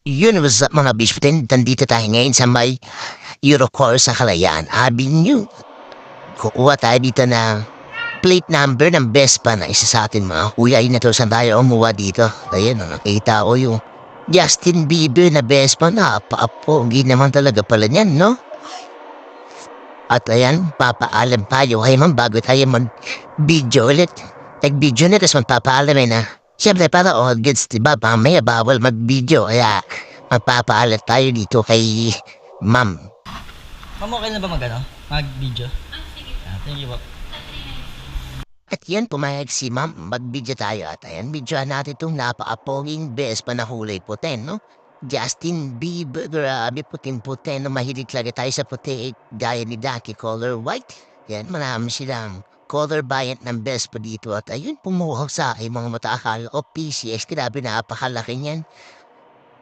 Yun, what's up mga bishpitin? Nandito tayo ngayon sa may Eurocore sa Kalayaan Avenue. Kukuha tayo dito ng plate number ng Vespa na isa sa atin mga kuya. Ayun na to, saan tayo umuha dito? Ayun, nakita ko yung Justin Bieber na Vespa na apa-apogi naman talaga pala niyan, no? At ayan, papaalam tayo kay ma'am bago tayo mag-video ulit. Nag-video na, tapos magpapaalam na. Siyempre para all goods, diba? Mamaya bawal mag-video, kaya magpapaalam tayo dito kay ma'am. Ma'am, okay na ba mag-video? Thank you po. At yan, pumayag si ma'am, mag-video tayo. At ayan, videoan natin itong napaka-poging Vespa na kulay puti, no? Justin Bieber, grabe puting-puti, no? Mahilig talaga tayo sa puti, gaya ni Ducky, color white. Yan, marami silang color variant ng Vespa dito. At ayun, pumuhaw sa aking mga mata, akala ko PCX, grabe napakalaki niyan.